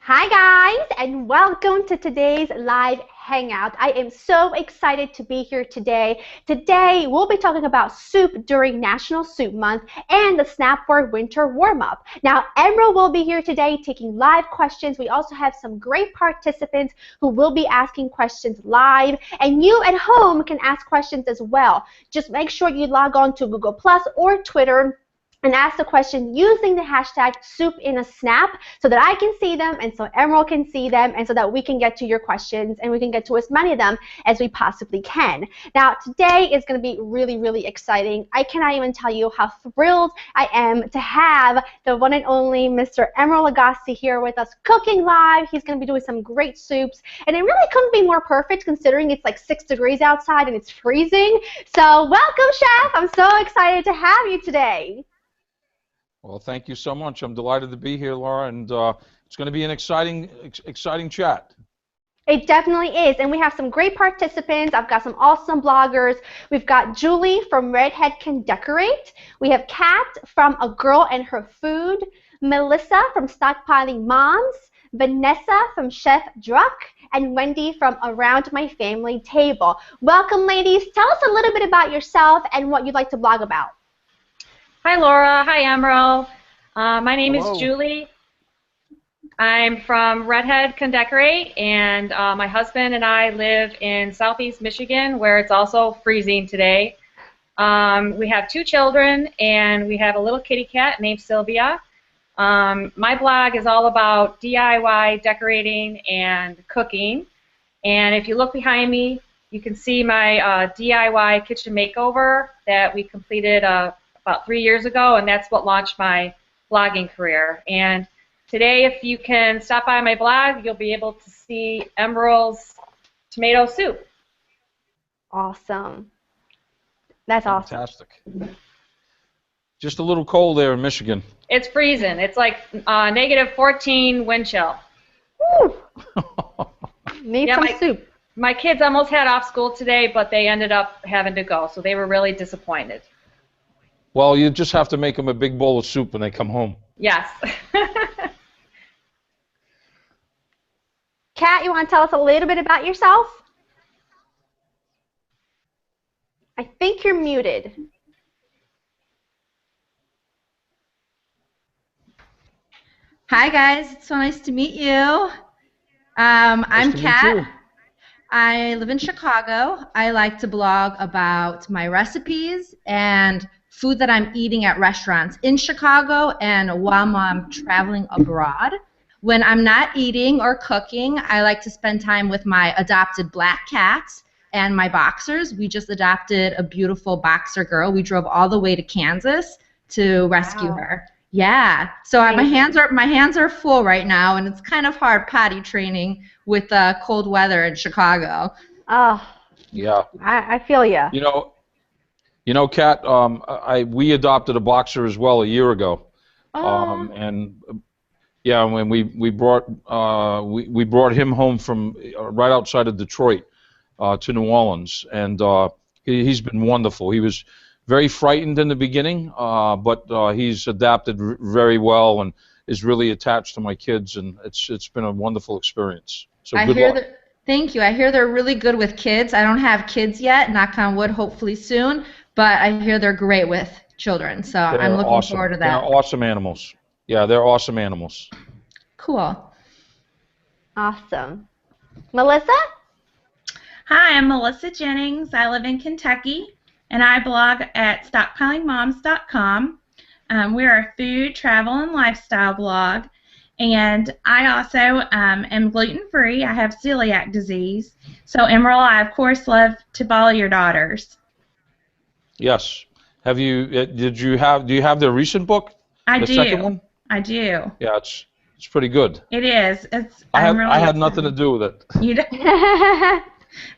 Hi guys, and welcome to today's live hangout. I am so excited to be here today. Today we'll be talking about soup during National Soup Month and the Snapware Winter Warm-Up. Now Emeril will be here today taking live questions. We also have some great participants who will be asking questions live, and you at home can ask questions as well. Just make sure you log on to Google Plus or Twitter and ask the question using the hashtag #SoupInASnap so that I can see them and so Emeril can see them and so that we can get to your questions and we can get to as many of them as we possibly can. Now today is going to be really, really exciting. I cannot even tell you how thrilled I am to have the one and only Mr. Emeril Lagasse here with us cooking live. He's going to be doing some great soups, and it really couldn't be more perfect considering it's like 6 degrees outside and it's freezing. So welcome, Chef. I'm so excited to have you today. Well, thank you so much. I'm delighted to be here, Laura, and it's going to be an exciting chat. It definitely is, and we have some great participants. I've got some awesome bloggers. We've got Julie from Redhead Can Decorate. We have Kat from A Girl and Her Food. Melissa from Stockpiling Moms. Vanessa from Chef Druck. And Wendy from Around My Family Table. Welcome, ladies. Tell us a little bit about yourself and what you'd like to blog about. Hi, Laura. Hi, Emeril. My name Hello. is Julie. I'm from Redhead Can Decorate, and my husband and I live in southeast Michigan, where it's also freezing today. We have 2 children, and we have a little kitty cat named Sylvia. My blog is all about DIY decorating and cooking. And if you look behind me, you can see my DIY kitchen makeover that we completed about 3 years ago, and that's what launched my blogging career. And today, if you can stop by my blog, you'll be able to see Emeril's tomato soup. Awesome. That's awesome. Fantastic. Just a little cold there in Michigan. It's freezing. It's like -14 wind chill. Woo. Need some soup. My kids almost had off school today, but they ended up having to go, so they were really disappointed. Well, you just have to make them a big bowl of soup when they come home. Yes. Kat, you want to tell us a little bit about yourself? I think you're muted. Hi guys, it's so nice to meet you. I'm Kat. I live in Chicago. I like to blog about my recipes and food that I'm eating at restaurants in Chicago and while I'm traveling abroad. When I'm not eating or cooking, I like to spend time with my adopted black cats and my boxers. We just adopted a beautiful boxer girl. We drove all the way to Kansas to rescue her. Yeah, so my hands are full right now, and it's kind of hard potty training with cold weather in Chicago. Oh, yeah. I feel ya. You know, Kat, we adopted a boxer as well a year ago, and yeah, when we brought him home from right outside of Detroit to New Orleans, and he's been wonderful. He was very frightened in the beginning, but he's adapted very well and is really attached to my kids, and it's been a wonderful experience. So good luck. Thank you. I hear they're really good with kids. I don't have kids yet, knock on wood, hopefully soon, but I hear they're great with children, so I'm looking forward to that. They're awesome animals. Yeah, they're awesome animals. Cool. Awesome. Melissa? Hi, I'm Melissa Jennings. I live in Kentucky, and I blog at stockpilingmoms.com. We're a food, travel, and lifestyle blog, and I also am gluten-free. I have celiac disease. So, Emeril, I, of course, love to follow your daughters. Yes. Have you? Do you have their recent book? I do. The second one? I do. Yeah, it's pretty good. It is. I had nothing to do with it. You don't?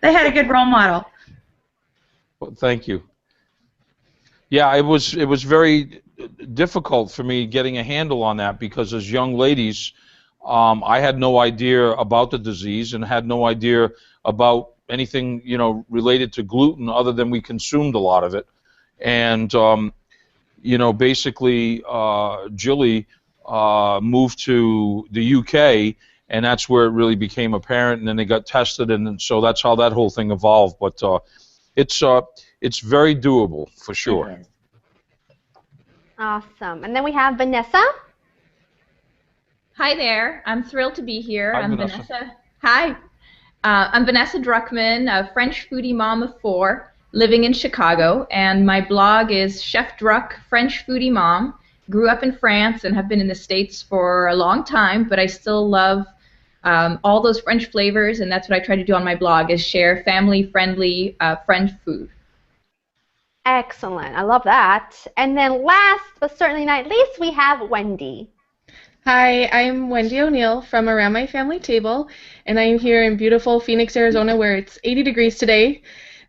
They had a good role model. Well, thank you. Yeah, it was very difficult for me getting a handle on that because as young ladies, I had no idea about the disease and had no idea about anything related to gluten other than we consumed a lot of it, and basically Jilly moved to the UK and that's where it really became apparent. And then they got tested, and so that's how that whole thing evolved. But it's very doable for sure. Awesome. And then we have Vanessa. Hi there. I'm thrilled to be here. Hi, I'm Vanessa. Hi. I'm Vanessa Druckmann, a French foodie mom of 4, living in Chicago, and my blog is Chef Druck, French Foodie Mom. Grew up in France and have been in the States for a long time, but I still love all those French flavors, and that's what I try to do on my blog, is share family-friendly French food. Excellent. I love that. And then last but certainly not least, we have Wendy. Hi, I'm Wendy O'Neill from Around My Family Table, and I'm here in beautiful Phoenix, Arizona, where it's 80 degrees today,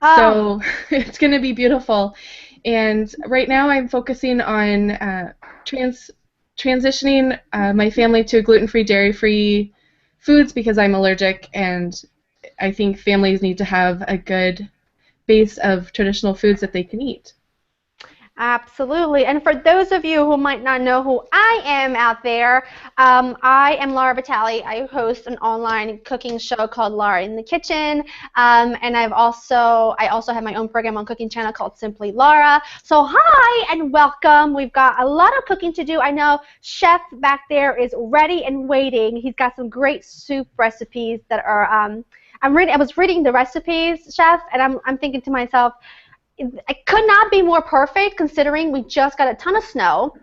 so it's going to be beautiful. And right now I'm focusing on transitioning my family to gluten-free, dairy-free foods because I'm allergic, and I think families need to have a good base of traditional foods that they can eat. Absolutely. And for those of you who might not know who I am out there, I am Laura Vitale. I host an online cooking show called Laura in the Kitchen, and I also have my own program on Cooking Channel called Simply Laura. So hi and welcome. We've got a lot of cooking to do. I know Chef back there is ready and waiting. He's got some great soup recipes that are. I was reading the recipes, Chef, and I'm thinking to myself, it could not be more perfect considering we just got a ton of snow.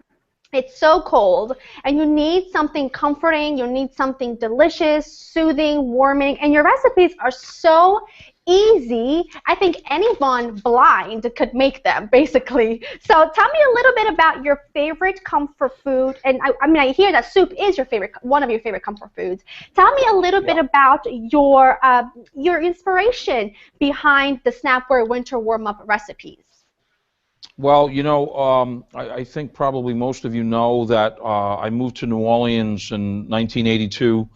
It's so cold, and you need something comforting, you need something delicious, soothing, warming, and your recipes are so easy. I think anyone blind could make them, basically. So tell me a little bit about your favorite comfort food, and I mean, I hear that soup is one of your favorite comfort foods. Tell me a little bit about your inspiration behind the Snapware winter warm-up recipes. Well, you know, I think probably most of you know that I moved to New Orleans in 1982,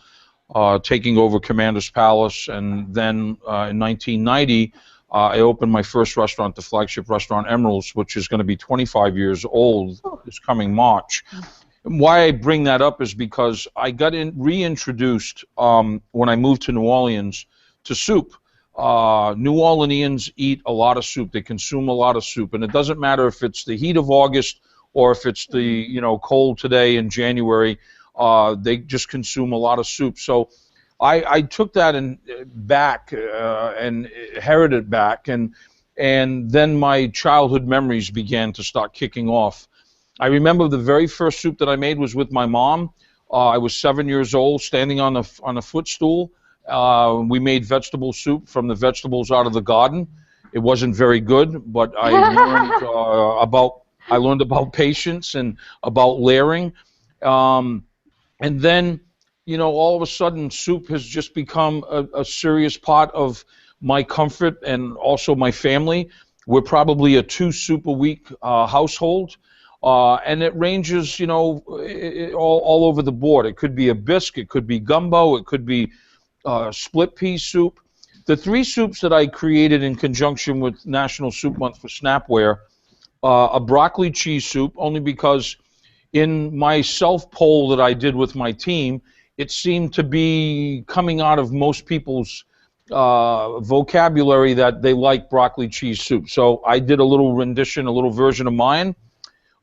taking over Commander's Palace, and then in 1990, I opened my first restaurant, the flagship restaurant Emeril's, which is going to be 25 years old this coming March. And why I bring that up is because I got reintroduced when I moved to New Orleans to soup. New Orleanians eat a lot of soup. They consume a lot of soup, and it doesn't matter if it's the heat of August or if it's the cold today in January. They just consume a lot of soup. So I took that back and inherited it back, and then my childhood memories began to start kicking off. I remember the very first soup that I made was with my mom. I was 7 years old, standing on a footstool. We made vegetable soup from the vegetables out of the garden. It wasn't very good, but I learned about patience and about layering. And then, you know, all of a sudden, soup has just become a serious part of my comfort and also my family. We're probably a 2 soup a week household, and it ranges, you know, all over the board. It could be a bisque, it could be gumbo, it could be split pea soup. The 3 soups that I created in conjunction with National Soup Month for Snapware, a broccoli cheese soup, only because in my self-poll that I did with my team, it seemed to be coming out of most people's vocabulary that they like broccoli cheese soup. So I did a little rendition, a little version of mine.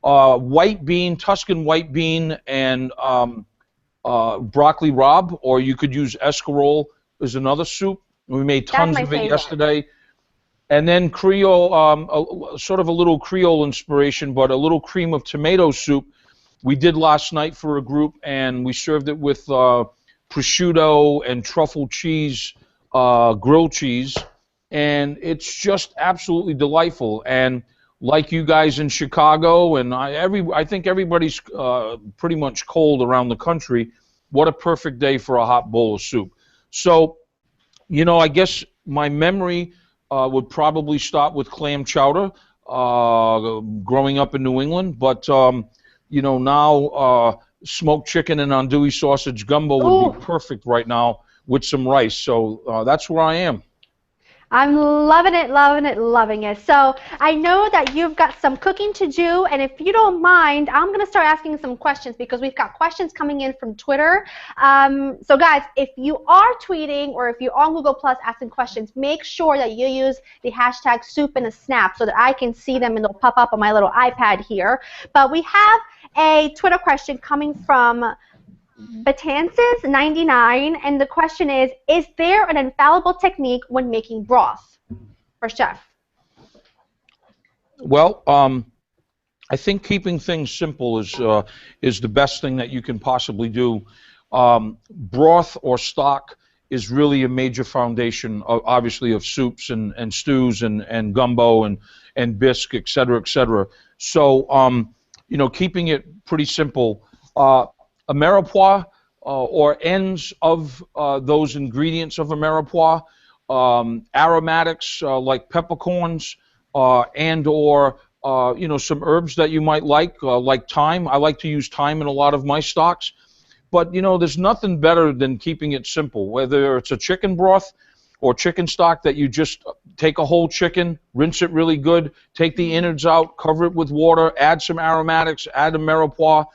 White bean, Tuscan white bean, and broccoli rabe, or you could use escarole as another soup. We made tons of it yesterday. And then Creole, sort of a little Creole inspiration, but a little cream of tomato soup we did last night for a group, and we served it with prosciutto and truffle cheese, grilled cheese, and it's just absolutely delightful. And like you guys in Chicago, and I think everybody's pretty much cold around the country, what a perfect day for a hot bowl of soup. So, you know, I guess my memory would probably start with clam chowder, growing up in New England, but you know, now smoked chicken and andouille sausage gumbo would be perfect right now with some rice. So that's where I am. I'm loving it, loving it, loving it. So I know that you've got some cooking to do, and if you don't mind, I'm going to start asking some questions because we've got questions coming in from Twitter. So guys, if you are tweeting or if you're on Google Plus asking questions, make sure that you use the hashtag soup and a snap so that I can see them and they'll pop up on my little iPad here. But we have a Twitter question coming from Batances99, and the question is there an infallible technique when making broth for chef? Well, I think keeping things simple is the best thing that you can possibly do. Broth or stock is really a major foundation, obviously, of soups and stews and gumbo and bisque, et cetera, et cetera. So, you know, keeping it pretty simple. Ameripois or ends of those ingredients of Ameripois, aromatics like peppercorns and or you know, some herbs that you might like thyme. I like to use thyme in a lot of my stocks. But, you know, there's nothing better than keeping it simple, whether it's a chicken broth or chicken stock that you just take a whole chicken, rinse it really good, take the innards out, cover it with water, add some aromatics, add a Ameripois,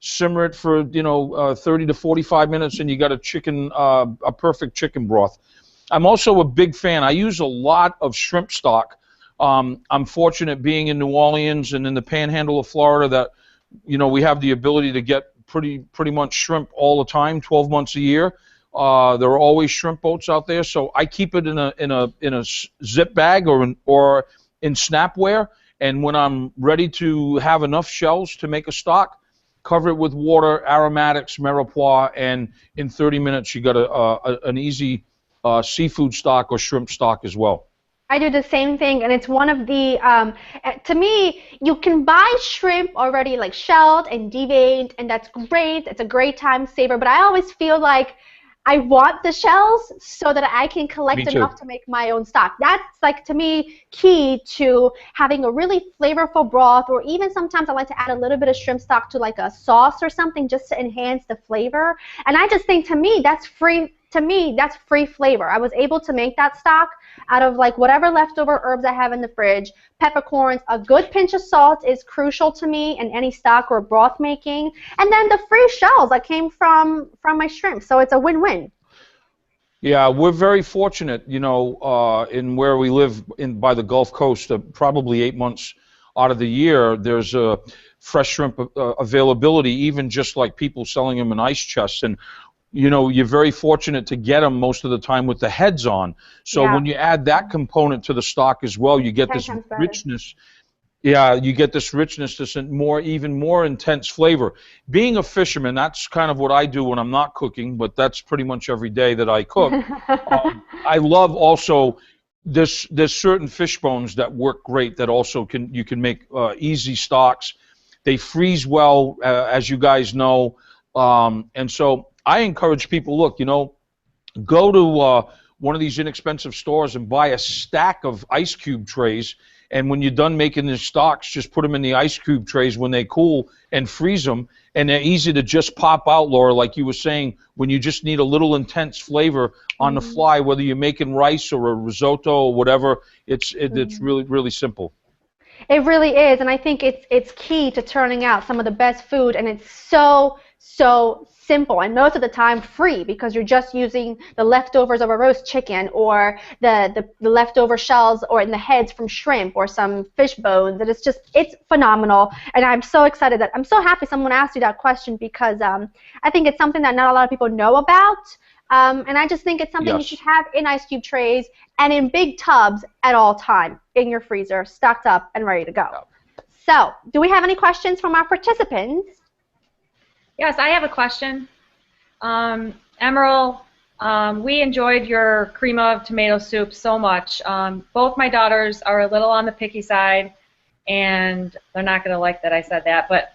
simmer it for, you know, 30 to 45 minutes, and you got a perfect chicken broth. I'm also a big fan. I use a lot of shrimp stock. I'm fortunate being in New Orleans and in the panhandle of Florida that, you know, we have the ability to get pretty much shrimp all the time, 12 months a year. There are always shrimp boats out there, so I keep it in a zip bag or in Snapware, and when I'm ready to have enough shells to make a stock, cover it with water, aromatics, Ameripois, and in 30 minutes you got an easy seafood stock or shrimp stock as well. I do the same thing, and it's one of the, to me, you can buy shrimp already like shelled and deveined, and that's great. It's a great time saver, but I always feel like I want the shells so that I can collect enough to make my own stock. That's, like, to me, key to having a really flavorful broth, or even sometimes I like to add a little bit of shrimp stock to like a sauce or something just to enhance the flavor. And I just think, to me, that's free. To me, that's free flavor. I was able to make that stock out of like whatever leftover herbs I have in the fridge, peppercorns, a good pinch of salt is crucial to me in any stock or broth making, and then the free shells that came from my shrimp. So it's a win-win. Yeah, we're very fortunate, you know, in where we live by the Gulf Coast. Probably 8 months out of the year, there's a fresh shrimp availability, even just like people selling them in ice chests. And you know, you're very fortunate to get them most of the time with the heads on. So when you add that component to the stock as well, you get this richness. Yeah, you get this richness, this even more intense flavor. Being a fisherman, that's kind of what I do when I'm not cooking, but that's pretty much every day that I cook. I love also there's certain fish bones that work great that also you can make easy stocks. They freeze well, as you guys know, and so I encourage people, look, you know, go to one of these inexpensive stores and buy a stack of ice cube trays, and when you're done making the stocks, just put them in the ice cube trays when they cool and freeze them, and they're easy to just pop out, Laura, like you were saying, when you just need a little intense flavor on the fly, whether you're making rice or a risotto or whatever. It's really, really simple. It really is, and I think it's key to turning out some of the best food, and it's so simple, and most of the time free, because you're just using the leftovers of a roast chicken or the leftover shells or in the heads from shrimp or some fish bones, and it's phenomenal. And I'm so excited I'm so happy someone asked you that question, because I think it's something that not a lot of people know about, and I just think it's something you should have in ice cube trays and in big tubs at all time in your freezer, stocked up and ready to go. So, do we have any questions from our participants? Yes, I have a question. Emeril, we enjoyed your cream of tomato soup so much. Both my daughters are a little on the picky side, and they're not going to like that I said that, but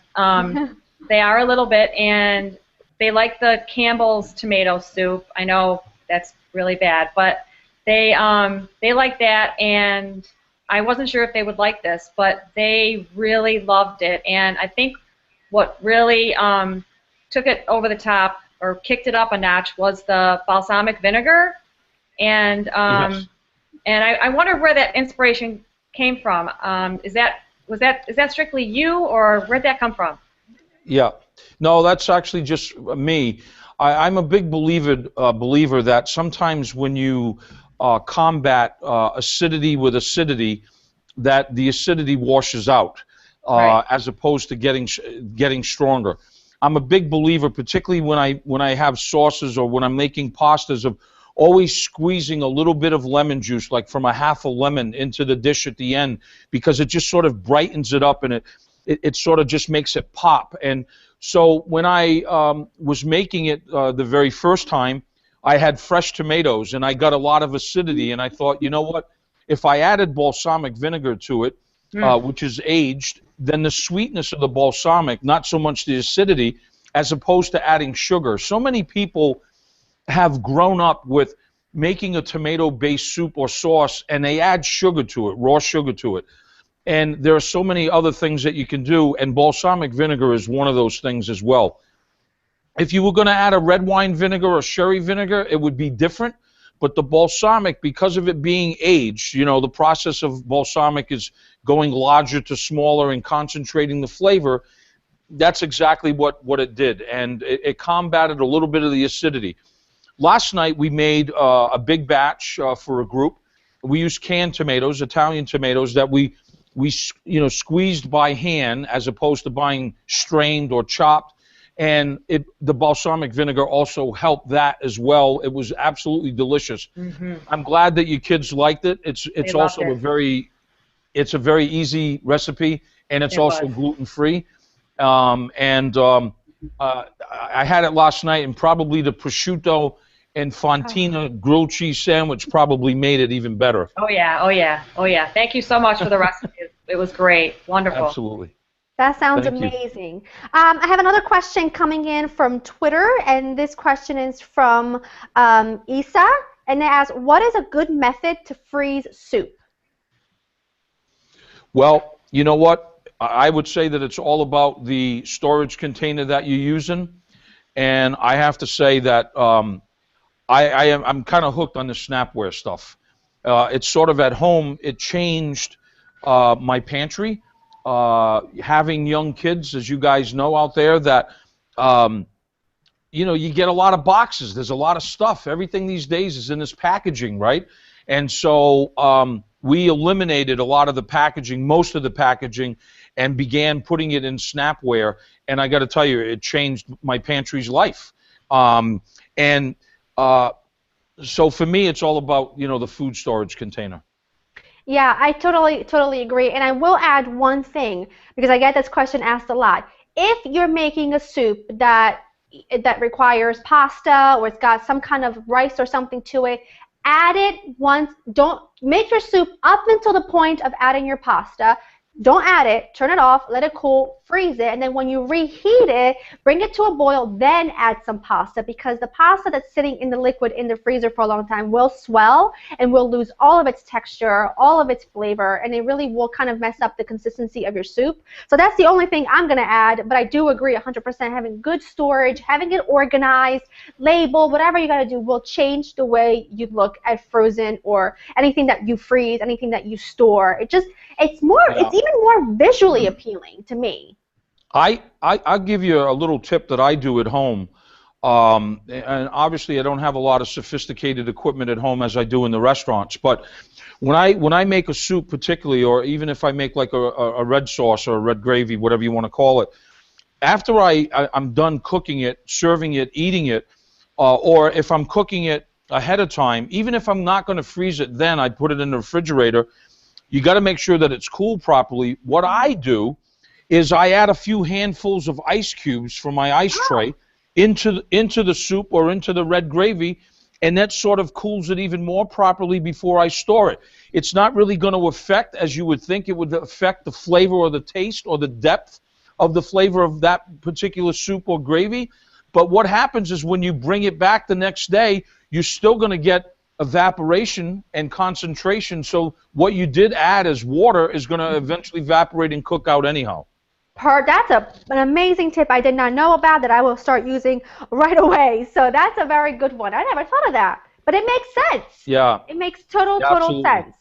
they are a little bit, and they like the Campbell's tomato soup. I know that's really bad, but they like that, and I wasn't sure if they would like this, but they really loved it. And I think what really took it over the top or kicked it up a notch was the balsamic vinegar, and And I wonder where that inspiration came from. Is that strictly you, or where'd that come from? Yeah, no, that's actually just me. I'm a big believer that sometimes when you combat acidity with acidity, that the acidity washes out, Right. as opposed to getting stronger. I'm a big believer, particularly when I have sauces or when I'm making pastas, of always squeezing a little bit of lemon juice, like from a half a lemon, into the dish at the end, because it just sort of brightens it up, and it sort of just makes it pop. And so when I was making it the very first time, I had fresh tomatoes, and I got a lot of acidity, and I thought, you know what? If I added balsamic vinegar to it, which is aged, then the sweetness of the balsamic, not so much the acidity, as opposed to adding sugar. So many people have grown up with making a tomato-based soup or sauce, and they add sugar to it, raw sugar to it. And there are so many other things that you can do, and balsamic vinegar is one of those things as well. If you were going to add a red wine vinegar or sherry vinegar, it would be different. But the balsamic, because of it being aged, you know, the process of balsamic is going larger to smaller and concentrating the flavor. That's exactly what it did, and it combated a little bit of the acidity. Last night we made a big batch for a group. We used canned tomatoes, Italian tomatoes, that we squeezed by hand as opposed to buying strained or chopped. And the balsamic vinegar also helped that as well. It was absolutely delicious. Mm-hmm. I'm glad that you kids liked it. It's also a very easy recipe, and it's also gluten-free. I had it last night, and probably the prosciutto and fontina grilled cheese sandwich probably made it even better. Oh yeah, oh yeah, oh yeah. Thank you so much for the recipe. It was great, wonderful. Absolutely. That sounds Thank you. amazing. I have another question coming in from Twitter, and this question is from Isa, and they ask, what is a good method to freeze soup? Well, you know what? I would say that it's all about the storage container that you're using, and I have to say that I'm kind of hooked on the Snapware stuff. It's sort of at home. It changed my pantry. Having young kids, as you guys know out there, that you get a lot of boxes. There's a lot of stuff. Everything these days is in this packaging, right? And so we eliminated a lot of the packaging, most of the packaging, and began putting it in Snapware. And I got to tell you, it changed my pantry's life. So for me, it's all about the food storage container. Yeah, I totally agree. And I will add one thing, because I get this question asked a lot. If you're making a soup that requires pasta, or it's got some kind of rice or something to it, add it once. Don't make your soup up until the point of adding your pasta. Don't add it, turn it off, let it cool, freeze it, and then when you reheat it, bring it to a boil, then add some pasta, because the pasta that's sitting in the liquid in the freezer for a long time will swell and will lose all of its texture, all of its flavor, and it really will kind of mess up the consistency of your soup. So that's the only thing I'm going to add, but I do agree 100%, having good storage, having it organized, labeled, whatever you got to do will change the way you look at frozen or anything that you freeze, anything that you store. It's even more visually appealing to me. I'll give you a little tip that I do at home. And obviously I don't have a lot of sophisticated equipment at home as I do in the restaurants, but when I make a soup particularly, or even if I make like a red sauce or a red gravy, whatever you want to call it, after I'm done cooking it, serving it, eating it, or if I'm cooking it ahead of time, even if I'm not going to freeze it then, I put it in the refrigerator. You got to make sure that it's cooled properly. What I do is I add a few handfuls of ice cubes from my ice tray into the soup or into the red gravy, and that sort of cools it even more properly before I store it. It's not really going to affect, as you would think it would affect, the flavor or the taste or the depth of the flavor of that particular soup or gravy. But what happens is when you bring it back the next day, you're still going to get evaporation and concentration, so what you did add as water is going to eventually evaporate and cook out anyhow. That's an amazing tip I did not know about that I will start using right away. So that's a very good one. I never thought of that. But it makes sense. Yeah. It makes total Absolutely. sense.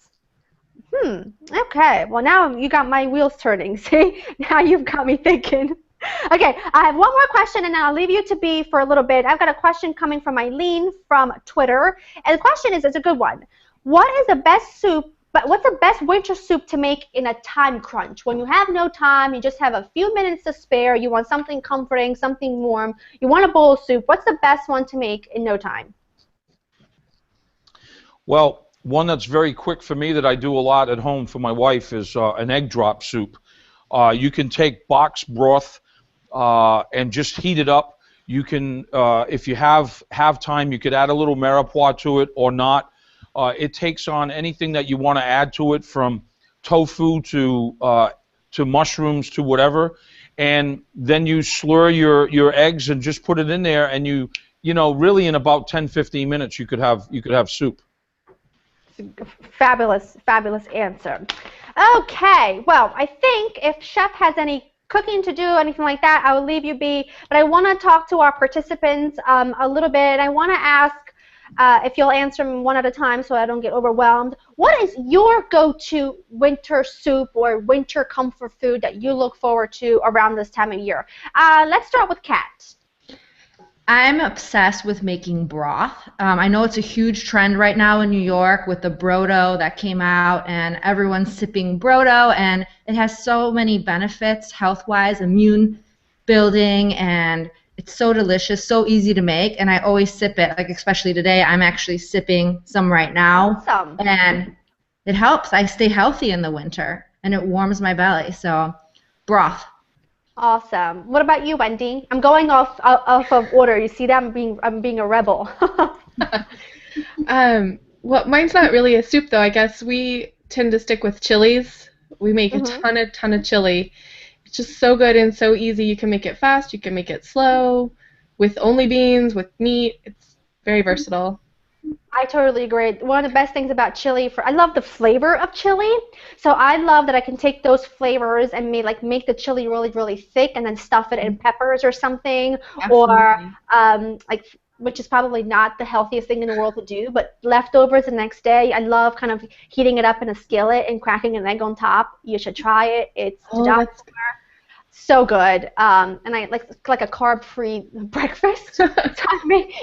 Okay. Well, now you got my wheels turning. See? Now you've got me thinking. Okay, I have one more question, and then I'll leave you to be for a little bit. I've got a question coming from Eileen from Twitter, and the question is, it's a good one. What is the best soup, but what's the best winter soup to make in a time crunch? When you have no time, you just have a few minutes to spare, you want something comforting, something warm, you want a bowl of soup, what's the best one to make in no time? Well, one that's very quick for me that I do a lot at home for my wife is an egg drop soup. You can take box broth and just heat it up. You can, if you have time, you could add a little mirepoix to it or not. It takes on anything that you want to add to it, from tofu to mushrooms to whatever, and then you slur your eggs and just put it in there, and you know, really in about 10-15 minutes you could have soup. Fabulous, fabulous answer. Okay, well, I think if Chef has any cooking to do, anything like that, I will leave you be. But I want to talk to our participants a little bit, and I want to ask if you'll answer them one at a time so I don't get overwhelmed. What is your go-to winter soup or winter comfort food that you look forward to around this time of year? Let's start with Kat. I'm obsessed with making broth. I know it's a huge trend right now in New York with the Brodo that came out, and everyone's sipping Brodo, and it has so many benefits health-wise, immune building, and it's so delicious, so easy to make, and I always sip it. Like especially today, I'm actually sipping some right now, Awesome. And it helps. I stay healthy in the winter, and it warms my belly. So, broth. Awesome. What about you, Wendy? I'm going off of order. You see that? I'm being a rebel. Well, mine's not really a soup though. I guess we tend to stick with chilies. We make a ton of chili. It's just so good and so easy. You can make it fast. You can make it slow, with only beans, with meat. It's very versatile. I totally agree. One of the best things about chili, I love the flavor of chili. So I love that I can take those flavors and make the chili really, really thick and then stuff it in peppers or something. Absolutely. Or which is probably not the healthiest thing in the world to do, but leftovers the next day. I love kind of heating it up in a skillet and cracking an egg on top. You should try it. It's so good. And I like a carb-free breakfast.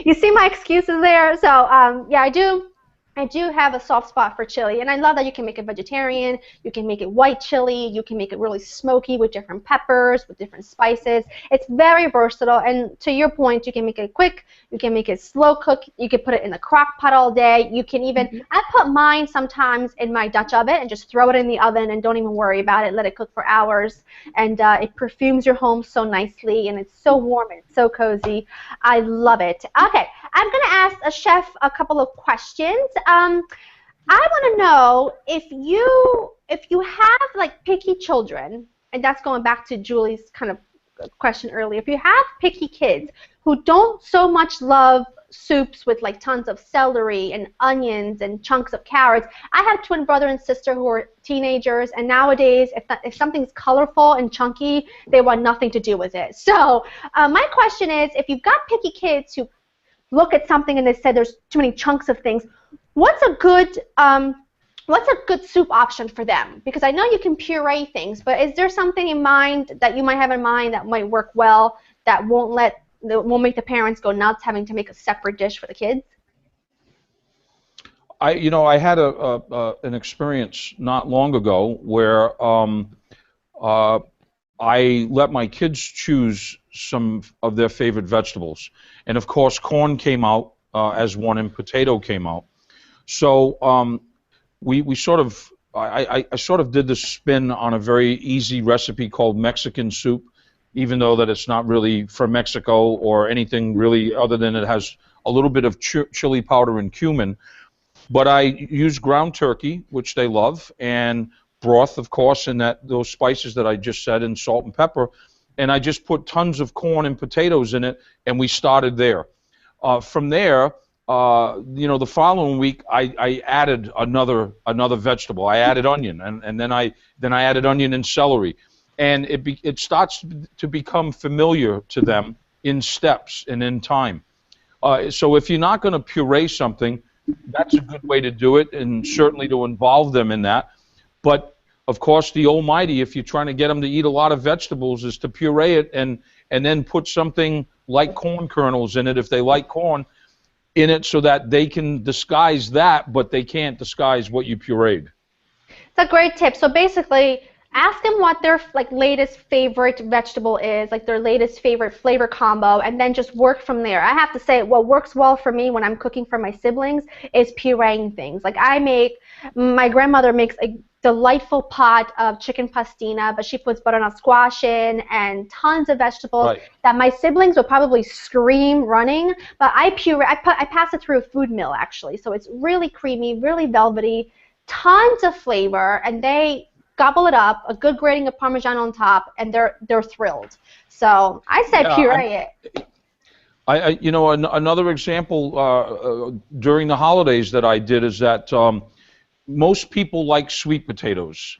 You see my excuses there. So yeah, I do have a soft spot for chili, and I love that you can make it vegetarian, you can make it white chili, you can make it really smoky with different peppers, with different spices. It's very versatile, and to your point, you can make it quick, you can make it slow cook, you can put it in the crock pot all day, you can even, I put mine sometimes in my Dutch oven and just throw it in the oven and don't even worry about it, let it cook for hours, and it perfumes your home so nicely, and it's so warm and it's so cozy. I love it. Okay, I'm going to ask a chef a couple of questions. I want to know if you have like picky children, and that's going back to Julie's kind of question earlier. If you have picky kids who don't so much love soups with like tons of celery and onions and chunks of carrots. I have twin brother and sister who are teenagers, and nowadays if something's colorful and chunky, they want nothing to do with it. So my question is, if you've got picky kids who look at something and they said there's too many chunks of things, what's a good soup option for them? Because I know you can puree things, but is there something in mind that you might have in mind that might work well, that won't make the parents go nuts having to make a separate dish for the kids? I had an experience not long ago where I let my kids choose some of their favorite vegetables, and of course corn came out as one, and potato came out. So I sort of did the spin on a very easy recipe called Mexican soup, even though that it's not really from Mexico or anything really other than it has a little bit of chili powder and cumin. But I use ground turkey, which they love, and broth, of course, and those spices that I just said, and salt and pepper. And I just put tons of corn and potatoes in it, and we started there. From there, the following week I added another vegetable. I added onion, and then I added onion and celery, and it starts to become familiar to them in steps and in time. So if you're not going to puree something, that's a good way to do it, and certainly to involve them in that. But of course, the almighty, if you're trying to get them to eat a lot of vegetables, is to puree it and then put something like corn kernels in it, if they like corn, in it, so that they can disguise that, but they can't disguise what you pureed. It's a great tip. So basically, ask them what their latest favorite vegetable is, like their latest favorite flavor combo, and then just work from there. I have to say, what works well for me when I'm cooking for my siblings is pureeing things. Like my grandmother makes a delightful pot of chicken pastina, but she puts butternut squash in and tons of vegetables that my siblings would probably scream running. But I pass it through a food mill actually, so it's really creamy, really velvety, tons of flavor, and they gobble it up, a good grating of Parmesan on top, and they're thrilled. So I said puree it. You know, another example during the holidays that I did is that most people like sweet potatoes,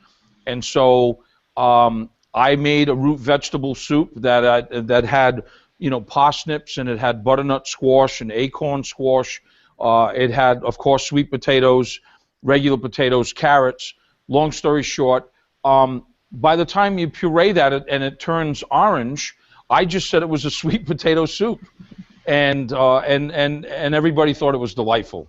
and so I made a root vegetable soup that had, you know, parsnips, and it had butternut squash and acorn squash. It had, of course, sweet potatoes, regular potatoes, carrots. Long story short, by the time you puree that and it turns orange, I just said it was a sweet potato soup, and everybody thought it was delightful.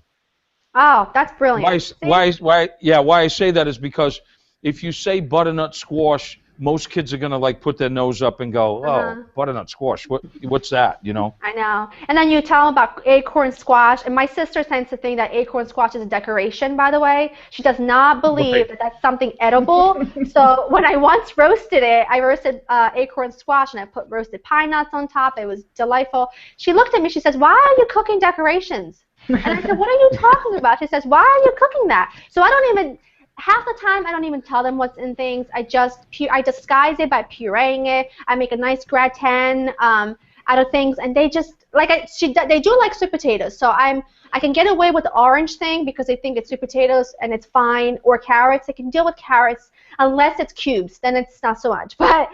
Oh, that's brilliant. Why I say that is because if you say butternut squash, most kids are gonna put their nose up and go, "Oh, butternut squash, what's that?" You know. I know. And then you tell them about acorn squash, and my sister tends to think that acorn squash is a decoration. By the way, she does not believe that that's something edible. So when I once roasted it, I roasted acorn squash, and I put roasted pine nuts on top. It was delightful. She looked at me. She says, "Why are you cooking decorations?" And I said, "What are you talking about?" She says, "Why are you cooking that?" So I don't even. Half the time, I don't even tell them what's in things. I disguise it by pureeing it. I make a nice gratin out of things, and they just they do like sweet potatoes. So I can get away with the orange thing because they think it's sweet potatoes and it's fine, or carrots. They can deal with carrots unless it's cubes. Then it's not so much. But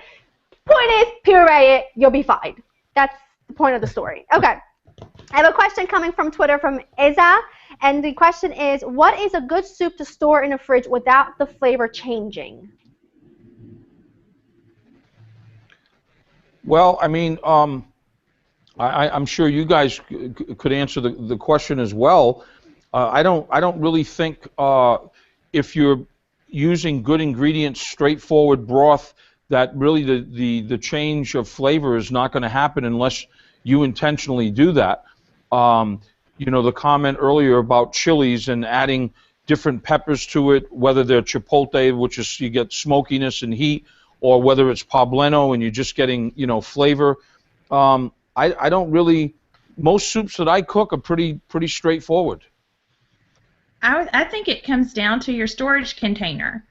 point is, puree it. You'll be fine. That's the point of the story. Okay. I have a question coming from Twitter from Eza, and the question is, what is a good soup to store in the fridge without the flavor changing? Well, I mean, I'm sure you guys could answer the question as well. I don't really think if you're using good ingredients, straightforward broth, that really the change of flavor is not going to happen unless you intentionally do that. You know, the comment earlier about chilies and adding different peppers to it, whether they're chipotle, which is you get smokiness and heat, or whether it's poblano and you're just getting, you know, flavor. I don't really. Most soups that I cook are pretty straightforward. I think it comes down to your storage container.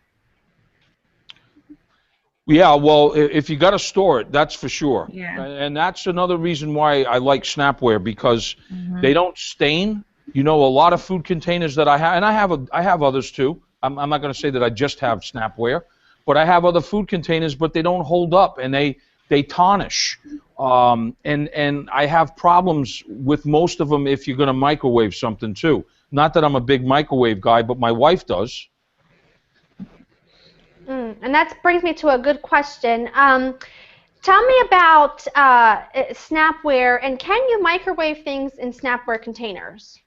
Yeah, well, if you got to store it, that's for sure. Yeah. And that's another reason why I like Snapware, because they don't stain. You know, a lot of food containers that I have, and I have others too. I'm not going to say that I just have Snapware, but I have other food containers, but they don't hold up, and they tarnish. And I have problems with most of them if you're going to microwave something too. Not that I'm a big microwave guy, but my wife does. And that brings me to a good question. Tell me about Snapware, and can you microwave things in Snapware containers?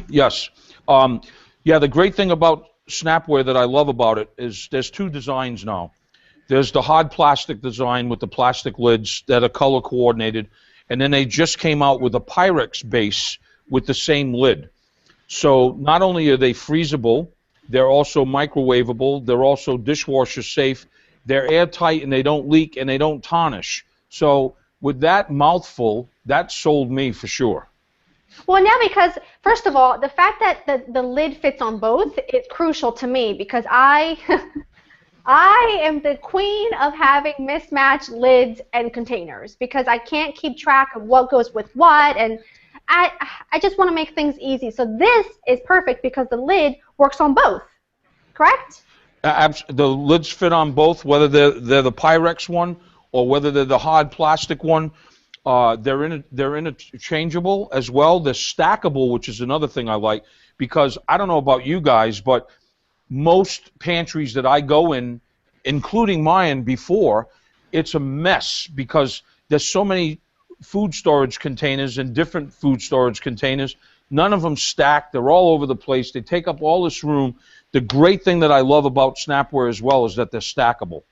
Yes. Yeah, the great thing about Snapware that I love about it is there's two designs now. There's the hard plastic design with the plastic lids that are color coordinated, and then they just came out with a Pyrex base with the same lid. So not only are they freezable, they're also microwavable, they're also dishwasher safe, they're airtight, and they don't leak, and they don't tarnish. So with that mouthful, that sold me for sure. Well, now, because first of all, the fact that the lid fits on both is crucial to me, because I am the queen of having mismatched lids and containers, because I can't keep track of what goes with what, and I just want to make things easy. So this is perfect because the lid works on both, correct? The lids fit on both, whether they're the Pyrex one or whether they're the hard plastic one. They're interchangeable as well. They're stackable, which is another thing I like, because I don't know about you guys, but most pantries that I go in, including mine before, it's a mess because there's so many food storage containers and different food storage containers. None of them stack. They're all over the place. They take up all this room. The great thing that I love about Snapware as well is that they're stackable.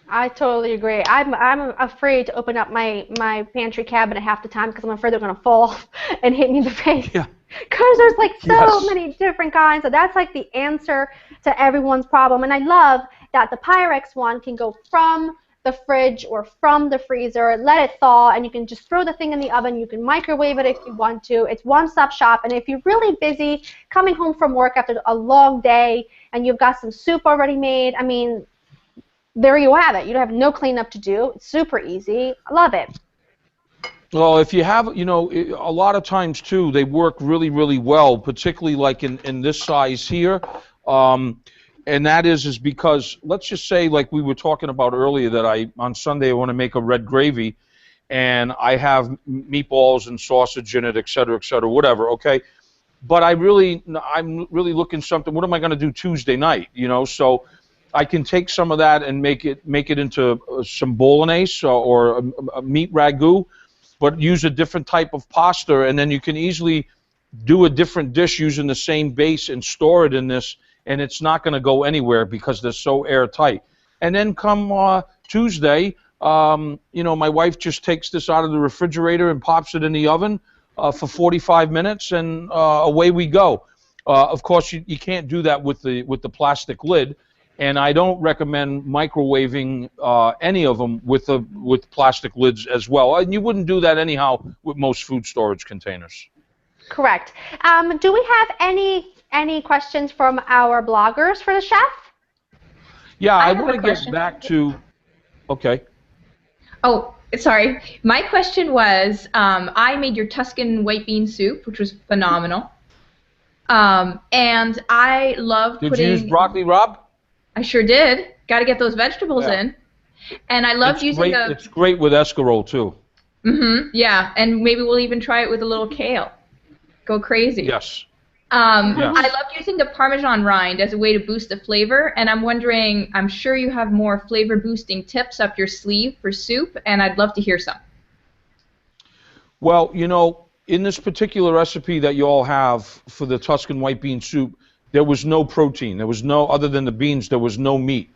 I totally agree. I'm afraid to open up my pantry cabinet half the time because I'm afraid they're going to fall and hit me in the face. Yeah. Because there's like so many different kinds. So that's like the answer to everyone's problem. And I love that the Pyrex one can go from the fridge or from the freezer, let it thaw, and you can just throw the thing in the oven. You can microwave it if you want to. It's one-stop shop. And if you're really busy coming home from work after a long day and you've got some soup already made, I mean, there you have it. You have no cleanup to do. It's super easy. I love it. Well, if you have, you know, a lot of times too, they work really, really well, particularly like in this size here. And that is because, let's just say, like we were talking about earlier, that on Sunday I want to make a red gravy, and I have meatballs and sausage in it, et cetera, whatever, okay? But I'm really looking something, what am I going to do Tuesday night, you know? So I can take some of that and make it into some bolognese or a meat ragu, but use a different type of pasta, and then you can easily do a different dish using the same base and store it in this, and it's not going to go anywhere because they're so airtight. And then come Tuesday, you know, my wife just takes this out of the refrigerator and pops it in the oven for 45 minutes, and away we go. Of course, you can't do that with the plastic lid, and I don't recommend microwaving any of them with plastic lids as well. And you wouldn't do that anyhow with most food storage containers. Correct. Do we have any questions from our bloggers for the chef? Yeah, I want to get back to. Okay. Oh, sorry. My question was, I made your Tuscan white bean soup, which was phenomenal. And I love putting. Did you use broccoli, Rob? I sure did. Got to get those vegetables in. And I loved using the. It's great with escarole too. Yeah, and maybe we'll even try it with a little kale. Go crazy. Yes. I loved using the Parmesan rind as a way to boost the flavor, and I'm wondering, I'm sure you have more flavor boosting tips up your sleeve for soup, and I'd love to hear some. Well, you know, in this particular recipe that you all have for the Tuscan white bean soup, there was no protein. There was no, other than the beans, there was no meat.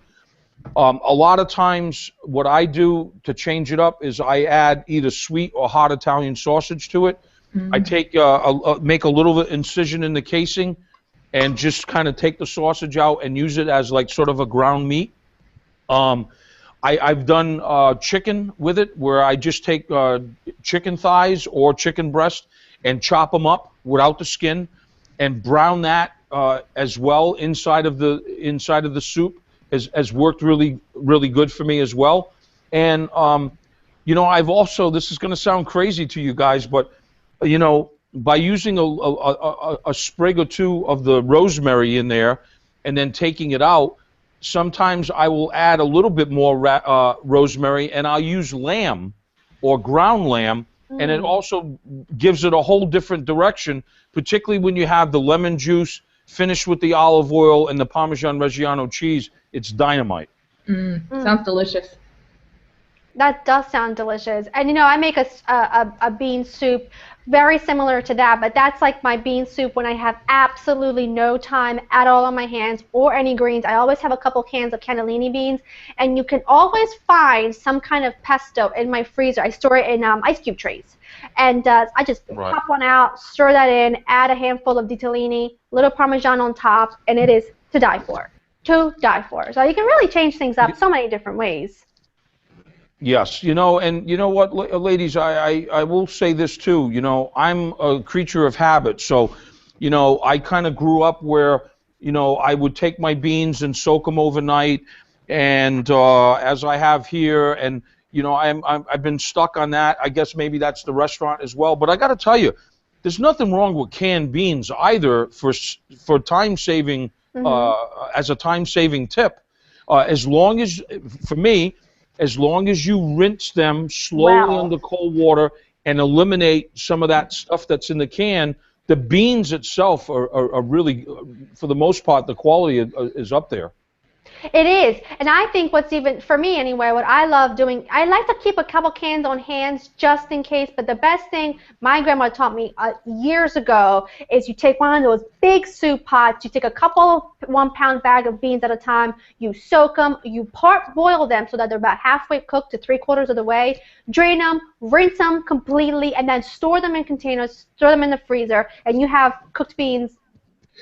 A lot of times what I do to change it up is I add either sweet or hot Italian sausage to it. I take make a little incision in the casing and just kind of take the sausage out and use it as like sort of a ground meat. I've done chicken with it, where I just take chicken thighs or chicken breast and chop them up without the skin and brown that as well inside of the soup. Has worked really, really good for me as well. And you know, I've also, this is going to sound crazy to you guys, but you know, by using a sprig or two of the rosemary in there and then taking it out, sometimes I will add a little bit more rosemary, and I'll use lamb or ground lamb, and it also gives it a whole different direction, particularly when you have the lemon juice finished with the olive oil and the Parmesan Reggiano cheese. It's dynamite. Sounds delicious. That does sound delicious. And you know, I make a bean soup very similar to that, but that's like my bean soup when I have absolutely no time at all on my hands or any greens. I always have a couple cans of cannellini beans, and you can always find some kind of pesto in my freezer. I store it in ice cube trays. And I just pop one out, stir that in, add a handful of ditalini, little Parmesan on top, and it is to die for. To die for. So you can really change things up so many different ways. Yes, you know, and you know what, ladies, I will say this too. You know, I'm a creature of habit, so, you know, I kind of grew up where, you know, I would take my beans and soak them overnight, and as I have here, and you know, I've been stuck on that. I guess maybe that's the restaurant as well. But I got to tell you, there's nothing wrong with canned beans either for time saving, as a time saving tip, as long as, for me, as long as you rinse them slowly under cold water and eliminate some of that stuff that's in the can, the beans itself are really, for the most part, the quality is up there. It is, and I think what's even, for me anyway, what I love doing, I like to keep a couple cans on hand just in case, but the best thing my grandma taught me years ago is you take one of those big soup pots, you take a couple 1-pound bag of beans at a time, you soak them, you part boil them so that they're about halfway cooked to 3/4 of the way, drain them, rinse them completely, and then store them in containers, throw them in the freezer, and you have cooked beans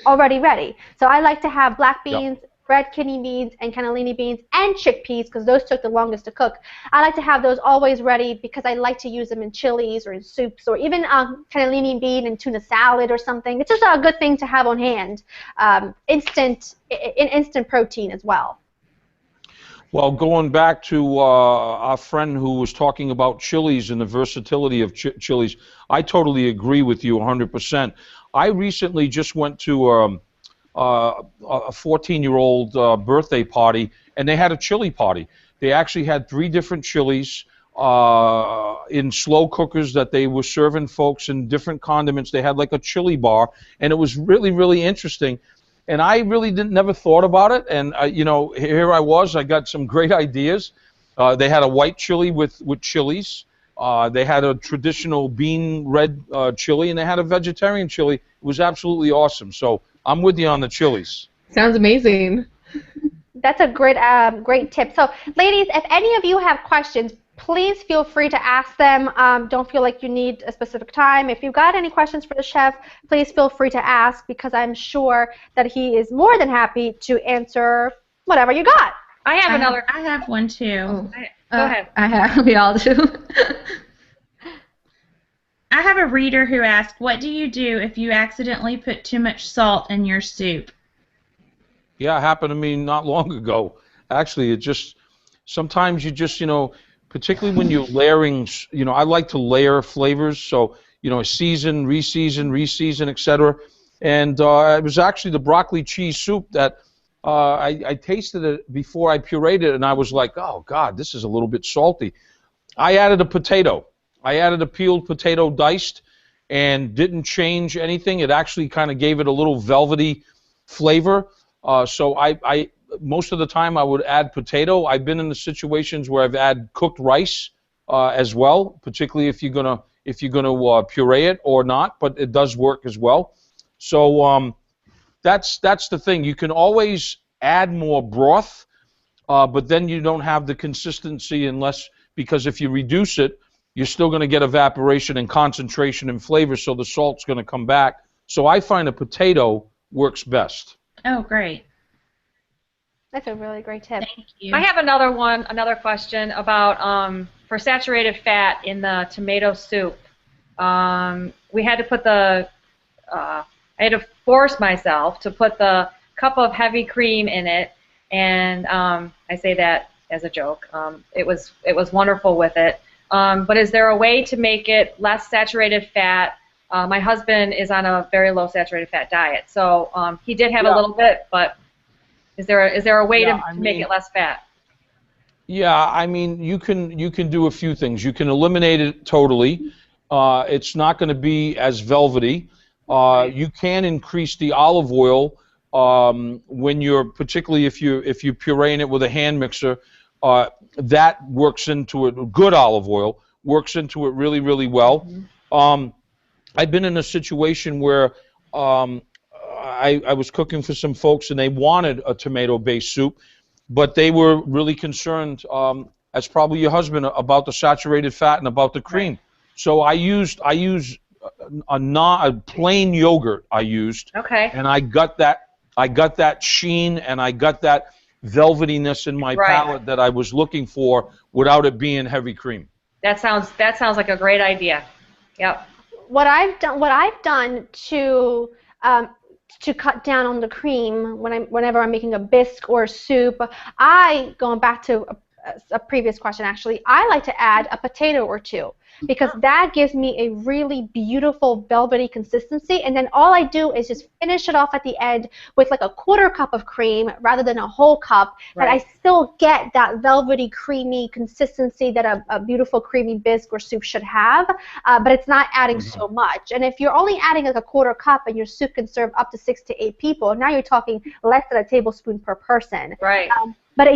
already ready. So I like to have black beans, red kidney beans, and cannellini beans, and chickpeas, because those took the longest to cook. I like to have those always ready because I like to use them in chilies or in soups, or even cannellini bean and tuna salad or something. It's just a good thing to have on hand. Instant protein as well. Well, going back to our friend who was talking about chilies and the versatility of chilies, I totally agree with you 100%. I recently just went to a 14-year-old birthday party, and they had a chili party. They actually had 3 different chilies in slow cookers that they were serving folks, in different condiments. They had like a chili bar, and it was really, really interesting. And I really never thought about it, and you know, here I was. I got some great ideas. They had a white chili with chilies. They had a traditional bean red chili, and they had a vegetarian chili. It was absolutely awesome. So I'm with you on the chilies. Sounds amazing. That's a great, great tip. So, ladies, if any of you have questions, please feel free to ask them. Don't feel like you need a specific time. If you've got any questions for the chef, please feel free to ask, because I'm sure that he is more than happy to answer whatever you got. I have another. I have one too. Go ahead. We all do. I have a reader who asked, what do you do if you accidentally put too much salt in your soup? Yeah, it happened to me not long ago. Actually, it just, sometimes you just, you know, particularly when you're layering, you know, I like to layer flavors, so, you know, season, reseason, etc. And it was actually the broccoli cheese soup that I tasted it before I pureed it, and I was like, oh, God, this is a little bit salty. I added a potato. I added a peeled potato diced, and didn't change anything. It actually kind of gave it a little velvety flavor. So I most of the time I would add potato. I've been in the situations where I've added cooked rice as well, particularly if you're gonna puree it or not. But it does work as well. So that's the thing. You can always add more broth, but then you don't have the consistency because if you reduce it, you're still going to get evaporation and concentration and flavor, so the salt's going to come back. So I find a potato works best. Oh, great. That's a really great tip. Thank you. I have another question about for saturated fat in the tomato soup. We had to put I had to force myself to put the cup of heavy cream in it, and I say that as a joke. It was wonderful with it. But is there a way to make it less saturated fat? My husband is on a very low saturated fat diet, so he did have a little bit, but is there a way to make it less fat? Yeah, I mean, you can do a few things. You can eliminate it totally. It's not going to be as velvety. You can increase the olive oil when you're, particularly if you're pureeing it with a hand mixer. That works into it. Good olive oil works into it really, really well. Mm-hmm. I've been in a situation where I was cooking for some folks, and they wanted a tomato-based soup, but they were really concerned, as probably your husband, about the saturated fat and about the cream. Right. So I used a plain yogurt. Okay. And I got that sheen, and I got that velvetiness in my palate that I was looking for without it being heavy cream. That sounds like a great idea. Yep. What I've done to cut down on the cream whenever I'm making a bisque or a soup, going back to a previous question actually, I like to add a potato or two because that gives me a really beautiful velvety consistency, and then all I do is just finish it off at the end with like a 1/4 cup of cream rather than a whole cup, but I still get that velvety creamy consistency that a beautiful creamy bisque or soup should have, but it's not adding so much. And if you're only adding like a 1/4 cup and your soup can serve up to 6 to 8 people, now you're talking less than a tablespoon per person. Right. But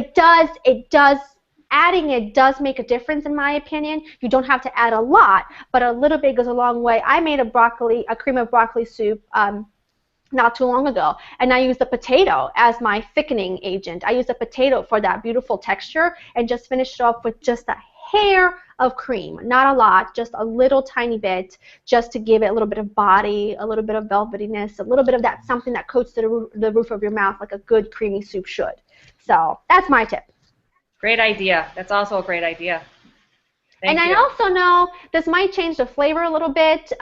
adding it does make a difference in my opinion. You don't have to add a lot, but a little bit goes a long way. I made a cream of broccoli soup not too long ago, and I used the potato as my thickening agent. I used the potato for that beautiful texture and just finished it off with just a hair of cream, not a lot, just a little tiny bit, just to give it a little bit of body, a little bit of velvetyness, a little bit of that something that coats the roof of your mouth like a good creamy soup should. So that's my tip. Great idea. That's also a great idea. Thank and you. I also know this might change the flavor a little bit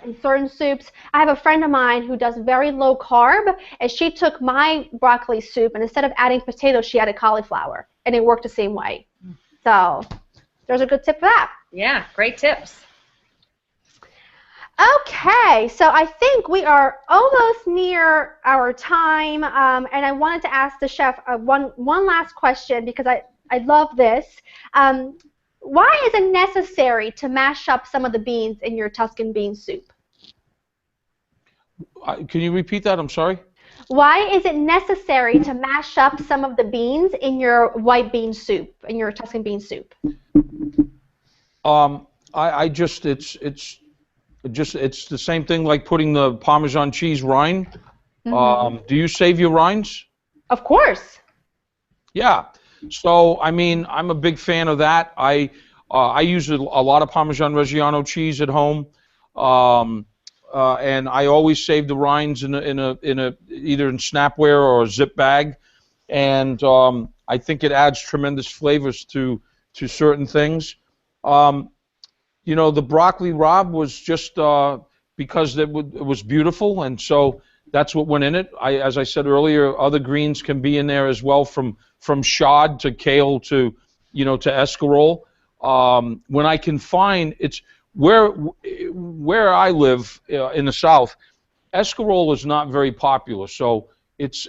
in certain soups. I have a friend of mine who does very low carb, and she took my broccoli soup, and instead of adding potatoes, she added cauliflower, and it worked the same way. So there's a good tip for that. Yeah, great tips. Okay, so I think we are almost near our time, and I wanted to ask the chef one last question because I love this. Why is it necessary to mash up some of the beans in your Tuscan bean soup? Can you repeat that? I'm sorry. Why is it necessary to mash up some of the beans in your white bean soup, in your Tuscan bean soup? It's the same thing like putting the Parmesan cheese rind. Do you save your rinds? Of course. Yeah. So I mean, I'm a big fan of that. I use a lot of Parmesan Reggiano cheese at home, and I always save the rinds in either in Snapware or a zip bag, and I think it adds tremendous flavors to certain things. You know, the broccoli rabe was just because it was beautiful, and so that's what went in it. As I said earlier, other greens can be in there as well, from shad to kale to, you know, to escarole. When I can find, it's where I live in the South, escarole is not very popular. So it's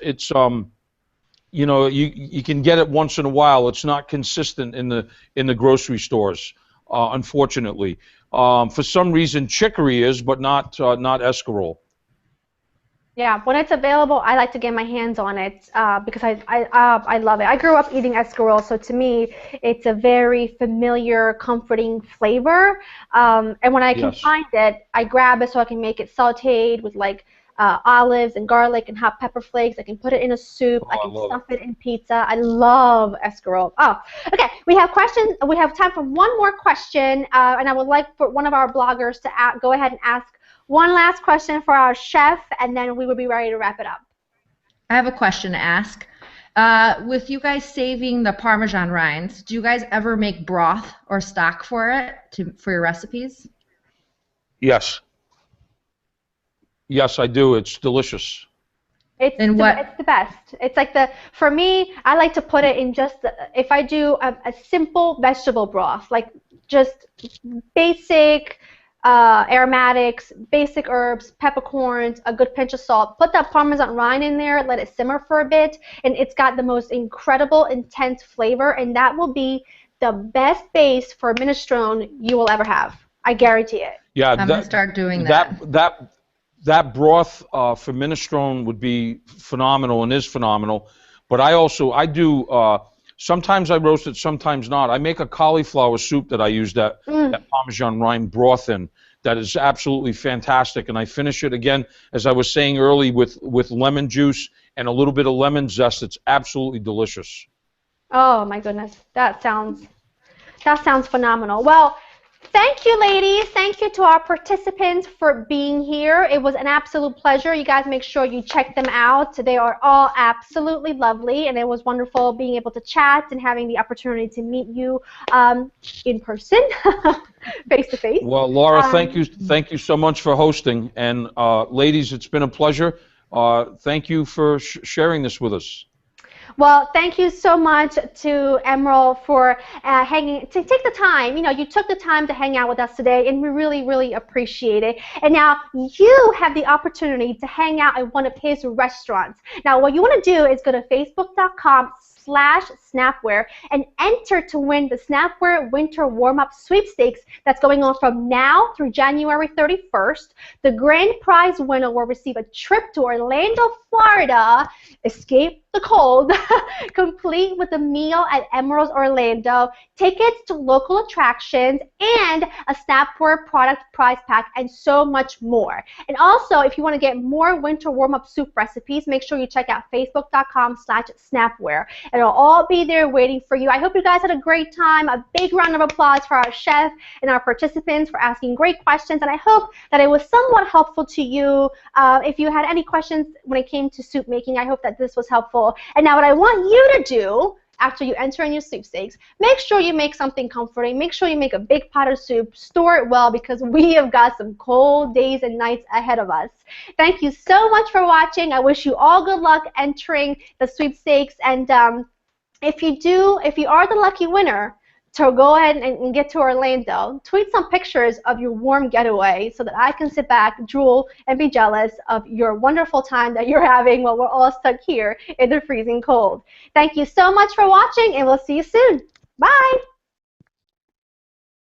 you know, you can get it once in a while. It's not consistent in the grocery stores. Unfortunately, for some reason chicory is, but not escarole. Yeah, when it's available, I like to get my hands on it because I love it. I grew up eating escarole, so to me, it's a very familiar, comforting flavor. And when I can find it, I grab it so I can make it sautéed with like olives and garlic and hot pepper flakes. I can put it in a soup. I can stuff it in pizza. I love escarole. Oh, okay. We have questions. We have time for one more question, and I would like for one of our bloggers to go ahead and ask one last question for our chef, and then we will be ready to wrap it up. I have a question to ask. With you guys saving the Parmesan rinds, do you guys ever make broth or stock for it for your recipes? Yes. Yes, I do. It's delicious. It's the best. It's like for me, I like to put it in just, if I do a simple vegetable broth, like just basic aromatics, basic herbs, peppercorns, a good pinch of salt, put that Parmesan rind in there, let it simmer for a bit, and it's got the most incredible, intense flavor, and that will be the best base for minestrone you will ever have. I guarantee it. Yeah, I'm going to start doing that. That broth for minestrone would be phenomenal and is phenomenal. But I do, sometimes I roast it, sometimes not. I make a cauliflower soup that I use that Parmesan rind broth in. That is absolutely fantastic. And I finish it again, as I was saying early, with lemon juice and a little bit of lemon zest. It's absolutely delicious. Oh my goodness, that sounds phenomenal. Well, thank you, ladies. Thank you to our participants for being here. It was an absolute pleasure. You guys make sure you check them out. They are all absolutely lovely, and it was wonderful being able to chat and having the opportunity to meet you in person, face to face. Well, Laura, thank you so much for hosting, and ladies, it's been a pleasure. Thank you for sharing this with us. Well, thank you so much to Emeril for take the time. You know, you took the time to hang out with us today, and we really, really appreciate it. And now you have the opportunity to hang out at one of his restaurants. Now, what you want to do is go to facebook.com/Snapware and enter to win the Snapware Winter Warm-Up Sweepstakes that's going on from now through January 31st. The grand prize winner will receive a trip to Orlando, Florida, escape the cold, complete with a meal at Emeril's Orlando, tickets to local attractions, and a Snapware product prize pack, and so much more. And also, if you want to get more winter warm-up soup recipes, make sure you check out facebook.com/Snapware. It'll all be there waiting for you. I hope you guys had a great time. A big round of applause for our chef and our participants for asking great questions, and I hope that it was somewhat helpful to you. If you had any questions when it came to soup making, I hope that this was helpful. And now what I want you to do after you enter in your sweepstakes, make sure you make something comforting. Make sure you make a big pot of soup. Store it well because we have got some cold days and nights ahead of us. Thank you so much for watching. I wish you all good luck entering the sweepstakes. And if you are the lucky winner, to go ahead and get to Orlando, tweet some pictures of your warm getaway so that I can sit back, drool, and be jealous of your wonderful time that you're having while we're all stuck here in the freezing cold. Thank you so much for watching, and we'll see you soon. Bye!